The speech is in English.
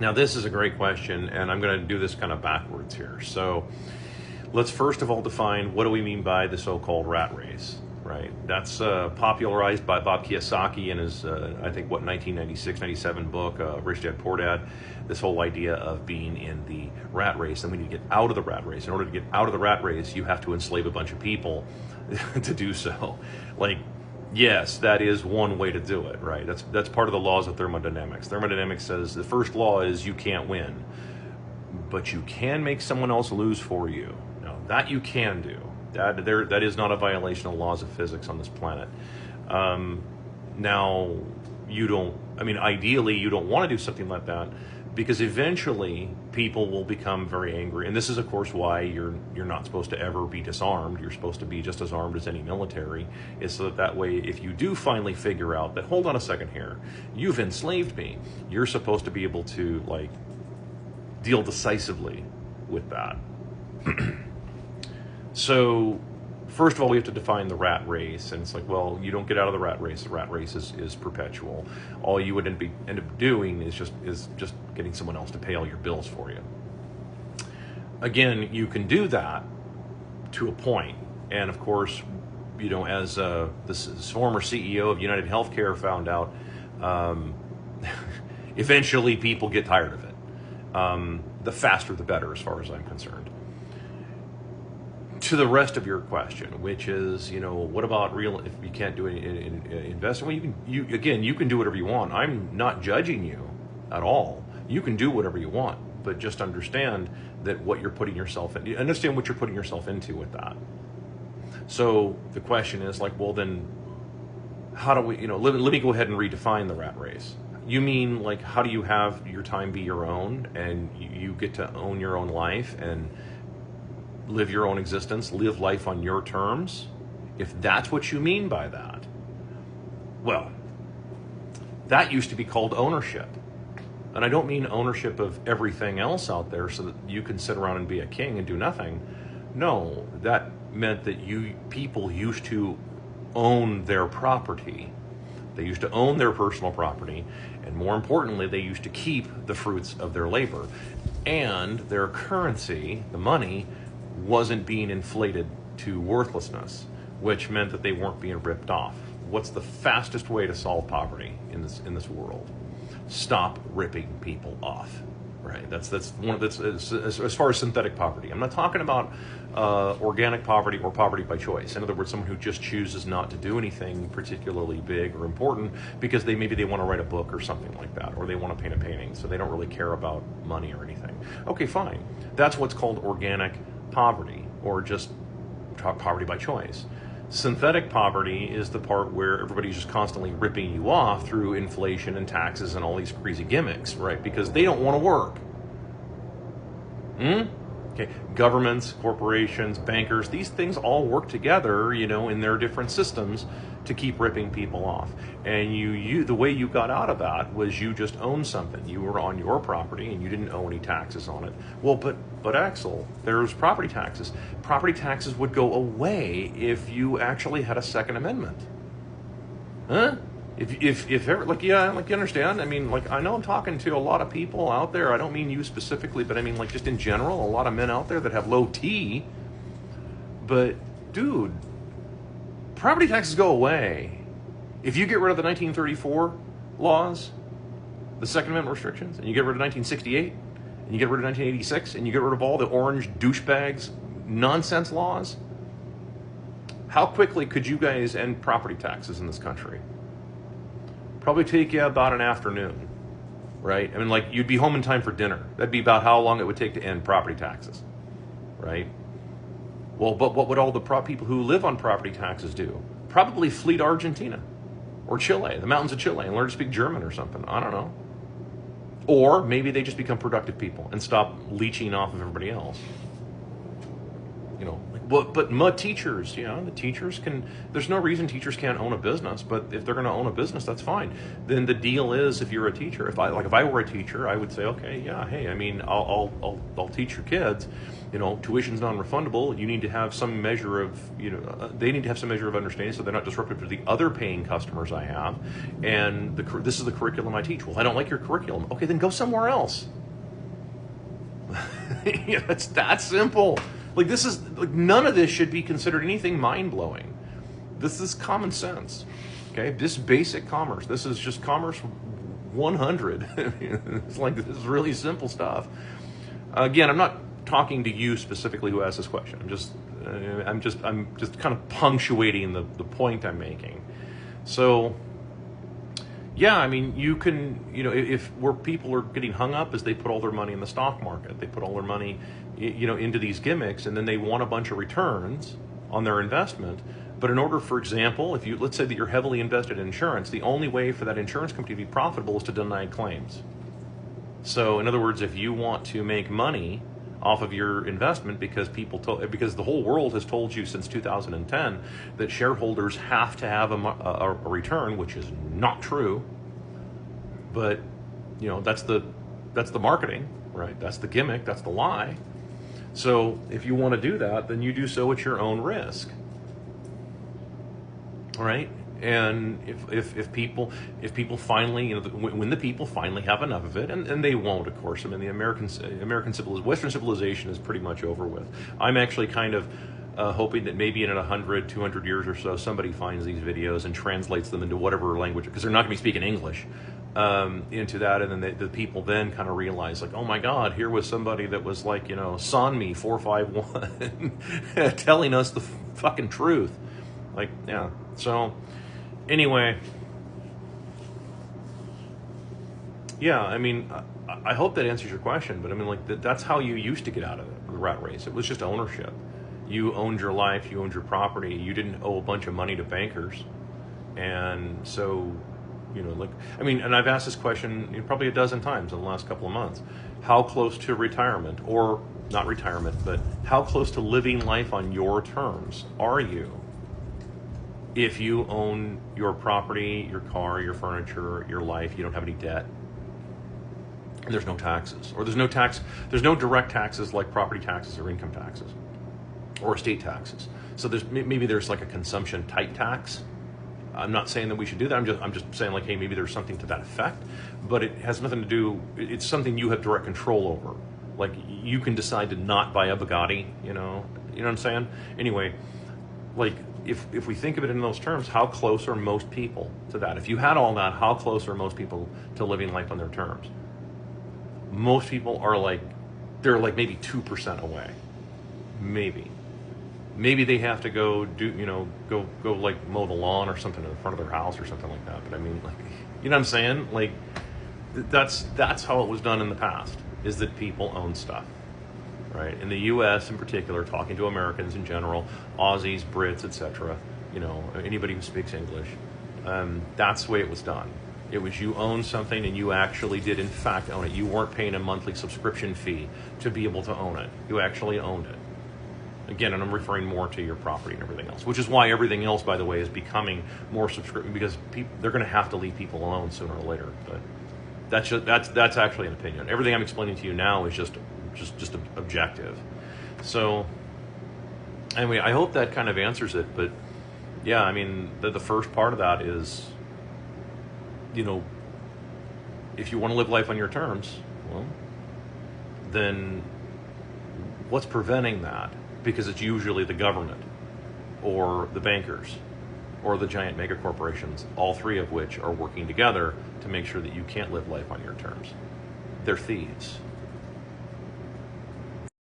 Now, this is a great question, and I'm going to do this kind of backwards here. So let's first of all define what do we mean by the so-called rat race, right? That's popularized by Bob Kiyosaki in his, I think, 1996, 97 book, Rich Dad Poor Dad, this whole idea of being in the rat race, and we need to get out of the rat race. In order to get out of the rat race, you have to enslave a bunch of people to do so. Like, yes, that is one way to do it, right? That's part of the laws of thermodynamics. Thermodynamics says the first law is you can't win, but you can make someone else lose for you. Now, that you can do. That is not a violation of laws of physics on this planet. Now, ideally, you don't want to do something like that, because eventually people will become very angry. And this is, of course, why you're not supposed to ever be disarmed. You're supposed to be just as armed as any military, is so that way, if you do finally figure out that, hold on a second here, you've enslaved me, you're supposed to be able to, like, deal decisively with that. So, first of all, we have to define the rat race, and it's like, well, you don't get out of the rat race. The rat race is perpetual. All you would end up doing is just getting someone else to pay all your bills for you. Again, you can do that to a point, and of course, as this former CEO of United Healthcare found out, eventually people get tired of it. The faster the better, as far as I'm concerned. To the rest of your question, which is, what about if you can't do any investment? Well, you can do whatever you want. I'm not judging you at all. You can do whatever you want, but just understand that what you're putting yourself in. Understand what you're putting yourself into with that. So the question is like, well, then how do we, let me go ahead and redefine the rat race. You mean, like, how do you have your time be your own, and you get to own your own life and live your own existence, live life on your terms? If that's what you mean by that, well, that used to be called ownership. And I don't mean ownership of everything else out there so that you can sit around and be a king and do nothing. No, that meant that people used to own their property. They used to own their personal property, and more importantly, they used to keep the fruits of their labor. And their currency, the money, wasn't being inflated to worthlessness, which meant that they weren't being ripped off. What's the fastest way to solve poverty in this world? Stop ripping people off. Right. That's as far as synthetic poverty. I'm not talking about organic poverty or poverty by choice. In other words, someone who just chooses not to do anything particularly big or important because maybe they want to write a book or something like that, or they want to paint a painting, so they don't really care about money or anything. Okay, fine. That's what's called organic poverty, or just poverty by choice. Synthetic poverty is the part where everybody's just constantly ripping you off through inflation and taxes and all these crazy gimmicks, right? Because they don't want to work. Okay, governments, corporations, bankers, these things all work together, in their different systems to keep ripping people off. And the way you got out of that was you just owned something. You were on your property and you didn't owe any taxes on it. Well, but Axel, there's property taxes. Property taxes would go away if you actually had a Second Amendment. Huh? If ever, you understand? I mean, I know I'm talking to a lot of people out there. I don't mean you specifically, but I mean, just in general, a lot of men out there that have low T. But, dude, property taxes go away if you get rid of the 1934 laws, the Second Amendment restrictions, and you get rid of 1968, and you get rid of 1986, and you get rid of all the orange douchebags nonsense laws. How quickly could you guys end property taxes in this country? Probably take you about an afternoon, right? I mean, you'd be home in time for dinner. That'd be about how long it would take to end property taxes, right? Well, but what would all the people who live on property taxes do? Probably flee to Argentina or Chile, the mountains of Chile, and learn to speak German or something. I don't know. Or maybe they just become productive people and stop leeching off of everybody else. but teachers, the teachers can. There's no reason teachers can't own a business, but if they're going to own a business, that's fine. Then the deal is, if you're a teacher, if I were a teacher, I would say, okay, yeah, hey, I mean, I'll teach your kids. Tuition's non-refundable. You need to have some measure of, they need to have some measure of understanding, so they're not disruptive to the other paying customers I have. And this is the curriculum I teach. Well, I don't like your curriculum. Okay, then go somewhere else. It's that simple. None of this should be considered anything mind-blowing. This is common sense. Okay, this basic commerce. This is just commerce 100. This is really simple stuff. Again, I'm not talking to you specifically who asked this question. I'm just kind of punctuating the point I'm making. So, yeah, I mean, you can, if where people are getting hung up is they put all their money in the stock market, they put all their money, into these gimmicks, and then they want a bunch of returns on their investment. But in order, for example, let's say that you're heavily invested in insurance, the only way for that insurance company to be profitable is to deny claims. So, in other words, if you want to make money off of your investment, because the whole world has told you since 2010 that shareholders have to have a return, which is not true. But that's the marketing, right? That's the gimmick. That's the lie. So if you want to do that, then you do so at your own risk. All right. And if people finally, when the people finally have enough of it, and they won't, of course. I mean, Western civilization is pretty much over with. I'm actually kind of hoping that maybe in 100, 200 years or so, somebody finds these videos and translates them into whatever language, because they're not going to be speaking English, into that, and then the people then kind of realize, like, oh my God, here was somebody that was like, Sanmi 451 telling us the fucking truth. Like, yeah. So anyway, yeah, I mean, I hope that answers your question, but I mean, that's how you used to get out of the rat race. It was just ownership. You owned your life, you owned your property, you didn't owe a bunch of money to bankers. And so, and I've asked this question probably a dozen times in the last couple of months. How close to retirement, or not retirement, but how close to living life on your terms are you? If you own your property, your car, your furniture, your life, you don't have any debt, and there's no taxes, or there's no direct taxes like property taxes or income taxes or estate taxes. So maybe there's like a consumption type tax. I'm not saying that we should do that. I'm just saying, like, hey, maybe there's something to that effect, but it has nothing to do. It's something you have direct control over. Like, you can decide to not buy a Bugatti. You know what I'm saying? Anyway, like, if we think of it in those terms, how close are most people to that? If you had all that, how close are most people to living life on their terms? Most people are they're maybe 2% away. Maybe they have to go go like mow the lawn or something in front of their house or something like that. But I mean, you know what I'm saying? Like, that's how it was done in the past, is that people own stuff. Right? In the U.S. in particular, talking to Americans in general, Aussies, Brits, etc., anybody who speaks English, that's the way it was done. It was, you own something and you actually did in fact own it. You weren't paying a monthly subscription fee to be able to own it. You actually owned it. Again, and I'm referring more to your property and everything else, which is why everything else, by the way, is becoming more subscription, because they're going to have to leave people alone sooner or later. But that's actually an opinion. Everything I'm explaining to you now is just objective. So anyway, I hope that kind of answers it. But yeah, I mean, the first part of that is, if you want to live life on your terms, well, then what's preventing that? Because it's usually the government or the bankers or the giant mega corporations, all three of which are working together to make sure that you can't live life on your terms. They're thieves.